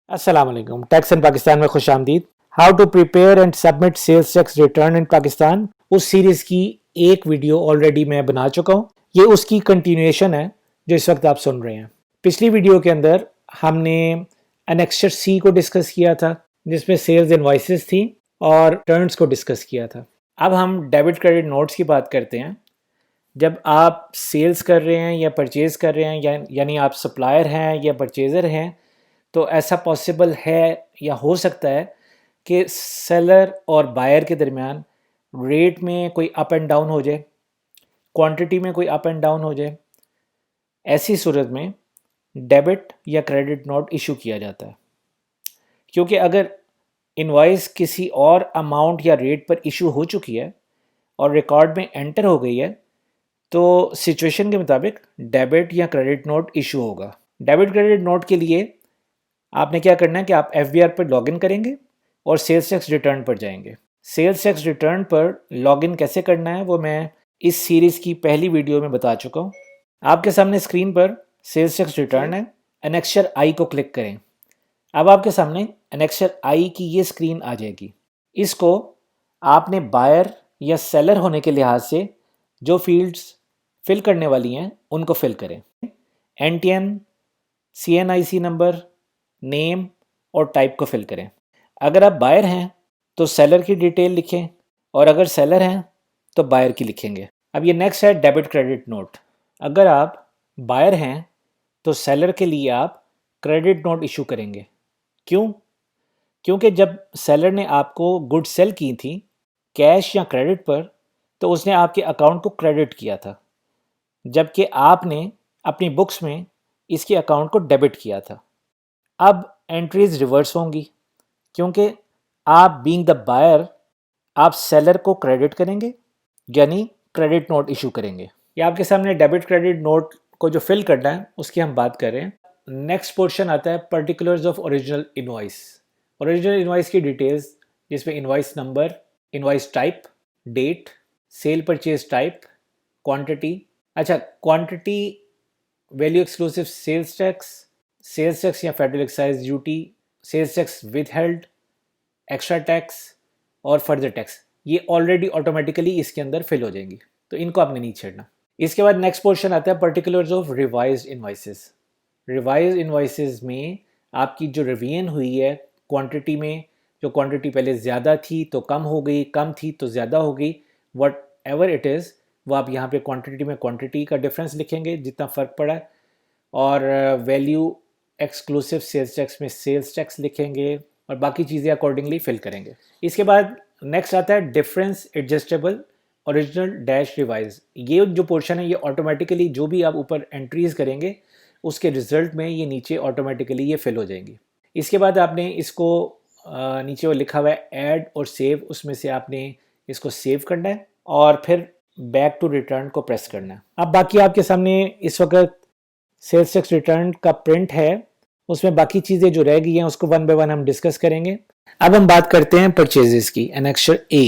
अस्सलाम वालेकुम। Tax in Pakistan में खुश आमदीद। How to prepare and submit sales tax return in Pakistan, उस सीरीज़ की एक वीडियो ऑलरेडी मैं बना चुका हूँ। ये उसकी कंटिन्यूएशन है जो इस वक्त आप सुन रहे हैं। पिछली वीडियो के अंदर हमने एनेक्सचर सी को डिस्कस किया था जिसमें सेल्स इनवॉइसेस थी और रिटर्न्स को डिस्कस किया था। अब हम डेबिट क्रेडिट नोट्स की बात करते हैं। जब आप सेल्स कर रहे हैं या परचेज़ कर रहे हैं यानी आप सप्लायर हैं या परचेज़र हैं, तो ऐसा पॉसिबल है या हो सकता है कि सेलर और बायर के दरमियान रेट में कोई अप एंड डाउन हो जाए, क्वांटिटी में कोई अप एंड डाउन हो जाए। ऐसी सूरत में डेबिट या क्रेडिट नोट इशू किया जाता है, क्योंकि अगर इनवॉइस किसी और अमाउंट या रेट पर इशू हो चुकी है और रिकॉर्ड में एंटर हो गई है, तो सिचुएशन के मुताबिक डेबिट या क्रेडिट नोट इशू होगा। डेबिट क्रेडिट नोट के लिए आपने क्या करना है कि आप FBR पर लॉगिन करेंगे और सेल्स टैक्स रिटर्न पर जाएंगे। सेल्स टैक्स रिटर्न पर लॉगिन कैसे करना है वो मैं इस सीरीज़ की पहली वीडियो में बता चुका हूँ। आपके सामने स्क्रीन पर सेल्स टैक्स रिटर्न है। एनेक्सचर I को क्लिक करें। अब आपके सामने एनेक्सचर I की ये स्क्रीन आ जाएगी। इसको आपने बायर या सेलर होने के लिहाज से जो फील्ड्स फिल करने वाली हैं उनको फिल करें। NTN, CNIC नंबर, नेम और टाइप को फिल करें। अगर आप बायर हैं तो सेलर की डिटेल लिखें और अगर सेलर हैं तो बायर की लिखेंगे। अब ये नेक्स्ट है डेबिट क्रेडिट नोट। अगर आप बायर हैं तो सेलर के लिए आप क्रेडिट नोट इशू करेंगे। क्यों? क्योंकि जब सेलर ने आपको गुड सेल की थी कैश या क्रेडिट पर, तो उसने आपके अकाउंट को क्रेडिट किया था, जबकि आपने अपनी बुक्स में इसके अकाउंट को डेबिट किया था। अब एंट्रीज रिवर्स होंगी, क्योंकि आप बीइंग द बायर आप सेलर को क्रेडिट करेंगे, यानी क्रेडिट नोट इशू करेंगे। ये आपके सामने डेबिट क्रेडिट नोट को जो फिल करना है उसकी हम बात कर रहे हैं। नेक्स्ट पोर्शन आता है particulars of original invoice. Original invoice की डिटेल्स, जिसमें invoice number, invoice type, date, sale purchase type, quantity. अच्छा, quantity, value exclusive sales tax या federal excise duty, sales tax withheld, extra tax और further tax, ये already automatically इसके अंदर fill हो जाएंगी, तो इनको आपने नहीं छेड़ना। इसके बाद नेक्स्ट पोर्शन आता है particulars of revised invoices. Revised invoices में आपकी जो रिवीजन हुई है क्वांटिटी में, जो क्वांटिटी पहले ज़्यादा थी तो कम हो गई, कम थी तो ज़्यादा हो गई, वट एवर इट इज़, वो आप यहाँ पे क्वांटिटी में क्वांटिटी का डिफरेंस लिखेंगे जितना फ़र्क पड़ा है, और वैल्यू एक्सक्लूसिव सेल्स टैक्स में सेल्स टैक्स लिखेंगे और बाकी चीज़ें अकॉर्डिंगली फिल करेंगे। इसके बाद नेक्स्ट आता है difference adjustable original dash revise. ये जो पोर्शन है ये ऑटोमेटिकली जो भी आप ऊपर एंट्रीज करेंगे उसके रिजल्ट में ये नीचे ऑटोमेटिकली ये फिल हो जाएंगी। इसके बाद आपने इसको नीचे वो लिखा हुआ है ऐड और सेव, उसमें से आपने इसको सेव करना है और फिर बैक टू रिटर्न को प्रेस करना है। अब बाकी आपके सामने इस वक्त सेल्स टैक्स रिटर्न का प्रिंट है, उसमें बाकी चीज़ें जो रह गई हैं उसको वन बाय वन हम डिस्कस करेंगे। अब हम बात करते हैं परचेजेस की। एनेक्सचर A,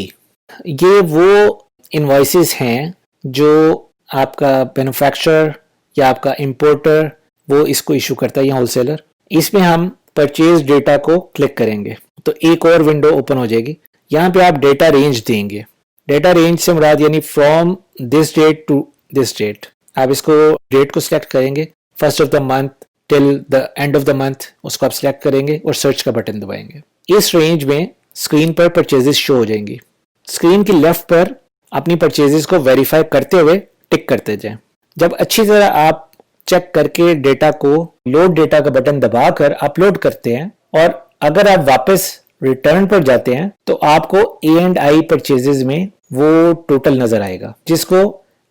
ये वो इनवॉइसेस हैं जो आपका मैन्युफैक्चरर या आपका इंपोर्टर वो इसको इशू करता है या होलसेलर। इसमें हम परचेज डेटा को क्लिक करेंगे तो एक और विंडो ओपन हो जाएगी। यहाँ पे आप डेटा रेंज देंगे। डेटा रेंज से मुराद यानी from this date to this date. आप इसको डेट को सिलेक्ट करेंगे, first of the month till the end of the month, उसको आप सिलेक्ट करेंगे और सर्च का बटन दबाएंगे। इस रेंज में स्क्रीन पर परचेजेस शो हो जाएंगी। स्क्रीन की लेफ्ट पर अपनी परचेजेस को वेरीफाई करते हुए टिक करते जाएं। जब अच्छी तरह आप चेक करके डेटा को लोड डेटा का बटन दबाकर अपलोड करते हैं और अगर आप वापस रिटर्न पर जाते हैं तो आपको A&I परचेजेस में वो टोटल नजर आएगा जिसको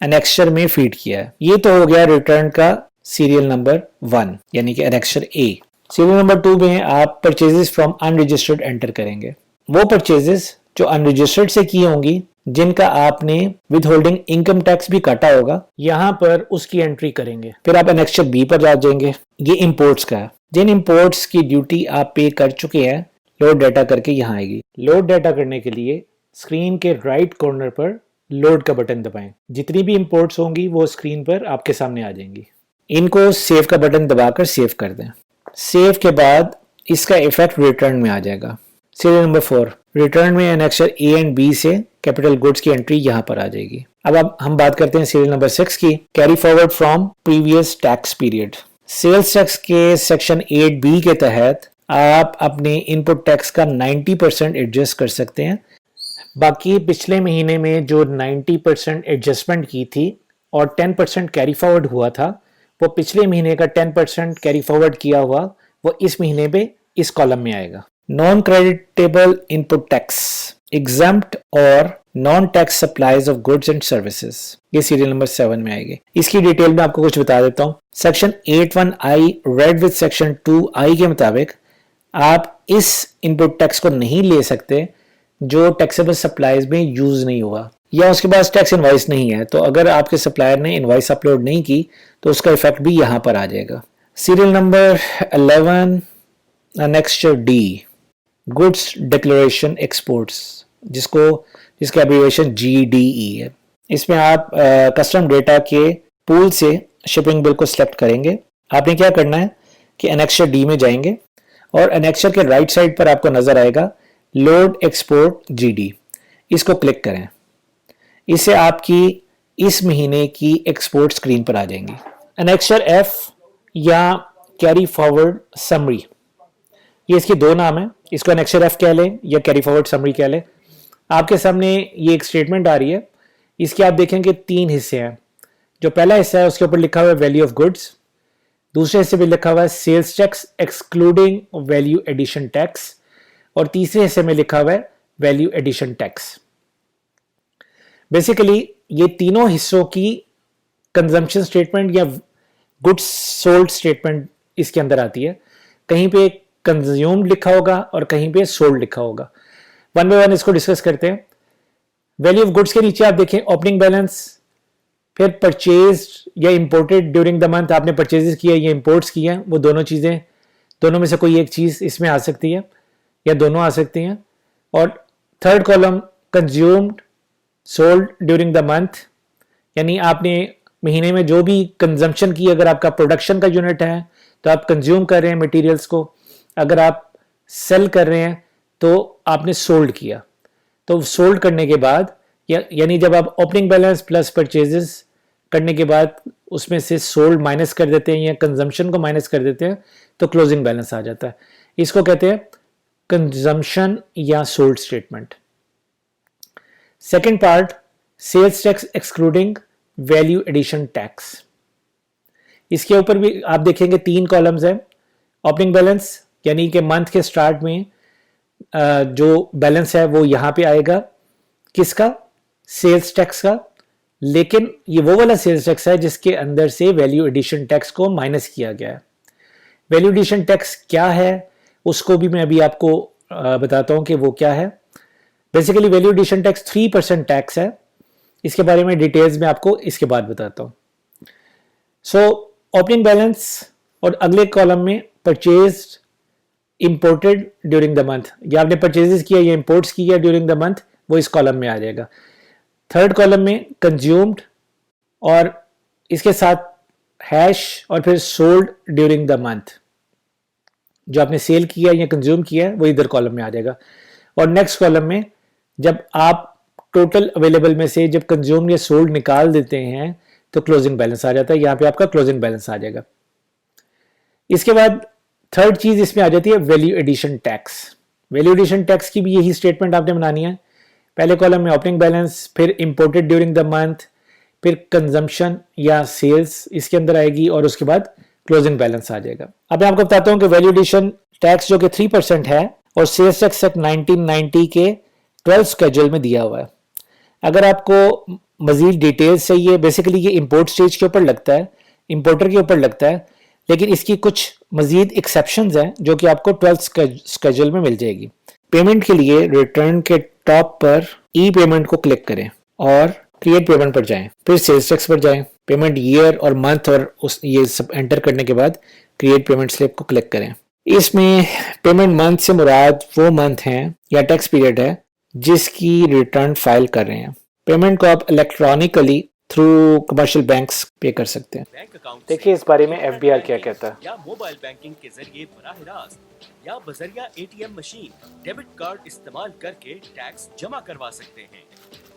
एनेक्सचर में फीड किया है। ये तो हो गया रिटर्न का सीरियल नंबर 1 यानी कि एनेक्सचर A। सीरियल नंबर 2 में आप परचेजेस फ्रॉम अनरजिस्टर्ड एंटर करेंगे। वो परचेजेस जो अनरजिस्टर्ड से की होंगी, जिनका आपने विद होल्डिंग इनकम टैक्स भी काटा होगा, यहाँ पर उसकी एंट्री करेंगे। फिर आप एनेक्सचर B पर आ जाएंगे। ये इंपोर्ट्स का है। जिन इंपोर्ट्स की ड्यूटी आप पे कर चुके हैं लोड डाटा करके यहाँ आएगी। लोड डाटा करने के लिए स्क्रीन के राइट कॉर्नर पर लोड का बटन दबाएं। जितनी भी इंपोर्ट्स होंगी वो स्क्रीन पर आपके सामने आ जाएंगी। इनको सेव का बटन दबाकर सेव कर दें। सेव के बाद इसका इफेक्ट रिटर्न में आ जाएगा। सीरियल नंबर 4, रिटर्न में एनेक्सर ए एंड बी से कैपिटल गुड्स की एंट्री यहाँ पर आ जाएगी। अब हम बात करते हैं सीरियल नंबर 6 की, carry forward from previous tax period. Sales tax के सेक्शन 8B के तहत आप अपने इनपुट टैक्स का 90% एडजस्ट कर सकते हैं। बाकी पिछले महीने में जो 90% एडजस्टमेंट की थी और 10% कैरी फॉरवर्ड हुआ था, वो पिछले महीने का 10% कैरी फॉरवर्ड किया हुआ वो इस महीने पे इस कॉलम में आएगा। Non creditable input tax exempt और non tax supplies of goods and services, ये सीरियल नंबर 7 में आएगी। इसकी डिटेल में आपको कुछ बता देता हूँ। Section 8(1)(I) read with section 2(I) के मुताबिक आप इस इनपुट टैक्स को नहीं ले सकते जो टैक्सेबल सप्लाईज में यूज नहीं हुआ या उसके पास टैक्स इनवॉइस नहीं है। तो अगर आपके सप्लायर ने इनवॉइस अपलोड नहीं की तो उसका इफेक्ट भी यहां पर आ जाएगा। Serial number 11 annexure D, goods declaration exports, जिसका एब्रिविएशन GDE है। इसमें आप कस्टम डेटा के पूल से शिपिंग बिल को सिलेक्ट करेंगे। आपने क्या करना है कि एनेक्सचर डी में जाएंगे और एनेक्सचर के राइट साइड पर आपको नजर आएगा लोड एक्सपोर्ट GD, इसको क्लिक करें। इससे आपकी इस महीने की एक्सपोर्ट स्क्रीन पर आ जाएंगी। एनेक्सचर F या कैरी फॉरवर्ड समरी, ये इसके दो नाम है, इसको एनेक्सचर F कह लें या कैरी फॉरवर्ड समरी कह लें। आपके सामने ये एक स्टेटमेंट आ रही है, इसके आप देखेंगे 3 हिस्से हैं। जो पहला हिस्सा है उसके ऊपर लिखा हुआ है वैल्यू ऑफ गुड्स, दूसरे हिस्से में लिखा हुआ है sales tax excluding value addition tax, और तीसरे हिस्से में लिखा हुआ है वैल्यू एडिशन टैक्स। बेसिकली ये तीनों हिस्सों की कंजम्पशन स्टेटमेंट या गुड्स सोल्ड स्टेटमेंट इसके अंदर आती है। कहीं पे कंज्यूम्ड लिखा होगा और कहीं पे सोल्ड लिखा होगा। वन बाय वन इसको डिस्कस करते हैं। वैल्यू ऑफ गुड्स के नीचे आप देखें ओपनिंग बैलेंस, फिर परचेज या इंपोर्टेड ड्यूरिंग द मंथ, आपने परचेजेस किया या इंपोर्ट्स किया, वो दोनों चीज़ें, दोनों में से कोई एक चीज़ इसमें आ सकती है या दोनों आ सकती हैं। और third column consumed sold during the month, यानी आपने महीने में जो भी कंजम्पशन की, अगर आपका प्रोडक्शन का यूनिट है तो आप कंज्यूम कर रहे हैं मटेरियल्स को, अगर आप सेल कर रहे हैं तो आपने सोल्ड किया। तो सोल्ड करने के बाद यानी जब आप ओपनिंग बैलेंस प्लस परचेजेस करने के बाद उसमें से सोल्ड माइनस कर देते हैं या कंजम्पशन को माइनस कर देते हैं तो क्लोजिंग बैलेंस आ जाता है। इसको कहते हैं कंजम्पशन या sold statement. Second part sales tax excluding value addition tax, इसके ऊपर भी आप देखेंगे 3 कॉलम्स हैं। ओपनिंग बैलेंस यानी कि मंथ के स्टार्ट में जो बैलेंस है वो यहां पे आएगा, किसका, सेल्स टैक्स का, लेकिन ये वो वाला सेल्स टैक्स है जिसके अंदर से वैल्यू एडिशन टैक्स को माइनस किया गया है। वैल्यू एडिशन टैक्स क्या है उसको भी मैं अभी आपको बताता हूं कि वो क्या है। Basically value addition tax 3% tax है, इसके बारे में डिटेल्स में आपको इसके बाद बताता हूं। सो ओपनिंग बैलेंस और अगले कॉलम में purchase imported during the month, या आपने परचेजेस किया या इंपोर्ट्स किया ड्यूरिंग द मंथ, वो इस कॉलम में आ जाएगा। थर्ड कॉलम में कंज्यूम्ड और इसके साथ हैश और फिर सोल्ड ड्यूरिंग द मंथ, जो आपने सेल किया या कंज्यूम किया वो इधर कॉलम में आ जाएगा। और नेक्स्ट कॉलम में जब आप टोटल अवेलेबल में से जब कंज्यूम या सोल्ड निकाल देते हैं तो क्लोजिंग बैलेंस आ जाता है, यहाँ पे आपका क्लोजिंग बैलेंस आ जाएगा। इसके बाद थर्ड चीज इसमें आ जाती है value addition tax. Value addition tax की भी यही स्टेटमेंट आपने बनानी है। पहले कॉलम में ओपनिंग बैलेंस, फिर इंपोर्टेड ड्यूरिंग द मंथ, फिर कंजम्पशन या सेल्स इसके अंदर आएगी और उसके बाद क्लोजिंग बैलेंस आ जाएगा। अब मैं आपको बताता हूं कि वैल्यू एडिशन टैक्स जो कि 3% है और सेल्स टैक्स एक्ट 1990 के 12 स्केड्यूल में दिया हुआ है। अगर आपको मजीद डिटेल्स चाहिए, बेसिकली ये इंपोर्ट स्टेज के ऊपर लगता है, इंपोर्टर के ऊपर लगता है, लेकिन इसकी कुछ मजीद एक्सेप्शंस हैं जो कि आपको 12 स्केड्यूल में मिल जाएगी। पेमेंट के लिए रिटर्न के टॉप पर ई पेमेंट को क्लिक करें और क्रिएट पेमेंट पर जाएं, फिर सेल्स टैक्स पर जाएं, पेमेंट ईयर और मंथ और ये सब एंटर करने के बाद क्रिएट पेमेंट स्लिप को क्लिक करें। इसमें पेमेंट मंथ से मुराद वो मंथ हैं या टैक्स पीरियड है जिसकी रिटर्न फाइल कर रहे हैं। पेमेंट को आप इलेक्ट्रॉनिकली थ्रू कमर्शियल बैंक्स पे कर सकते हैं। देखिए इस बारे में एफबीआर क्या कहता है। या मोबाइल बैंकिंग के जरिए बराह रास्त या बजरिया एटीएम मशीन डेबिट कार्ड इस्तेमाल करके टैक्स जमा करवा सकते हैं।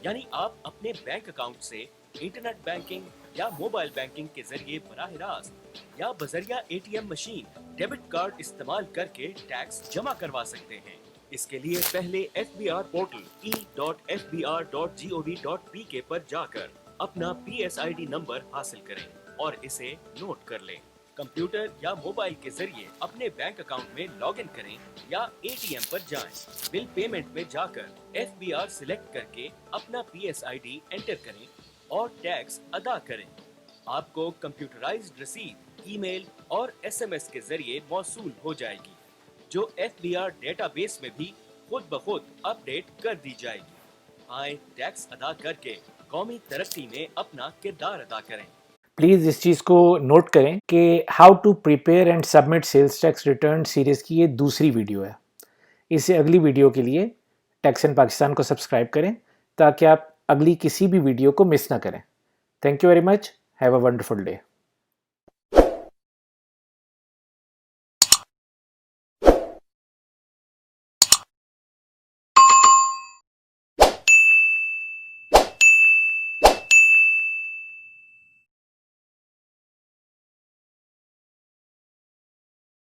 यानी आप अपने बैंक अकाउंट से इंटरनेट बैंकिंग या मोबाइल बैंकिंग के जरिए बराह रास्त या बजरिया एटीएम मशीन डेबिट कार्ड इस्तेमाल करके टैक्स जमा करवा सकते हैं। इसके लिए पहले FBR पोर्टल e.fbr.gov.pk पर जाकर अपना PSID नंबर हासिल करें और इसे नोट कर लें। कंप्यूटर या मोबाइल के जरिए अपने बैंक अकाउंट में लॉगिन करें या ATM पर जाएं। बिल पेमेंट में जाकर FBR सिलेक्ट करके अपना PSID एंटर करें और टैक्स अदा करें। आपको कंप्यूटराइज्ड रसीद ईमेल और SMS के जरिए मौसूल हो जाएगी, जो FBR डेटाबेस में भी खुद ब खुद अपडेट कर दी जाएगी। आए टैक्स अदा करके कौमी तरक्की में अपना किरदार अदा करें। प्लीज़ इस चीज़ को नोट करें कि how to prepare and submit sales tax return series की ये दूसरी वीडियो है। इससे अगली वीडियो के लिए टैक्स इन पाकिस्तान को सब्सक्राइब करें ताकि आप अगली किसी भी वीडियो को मिस ना करें। Thank you very much. Have a wonderful day.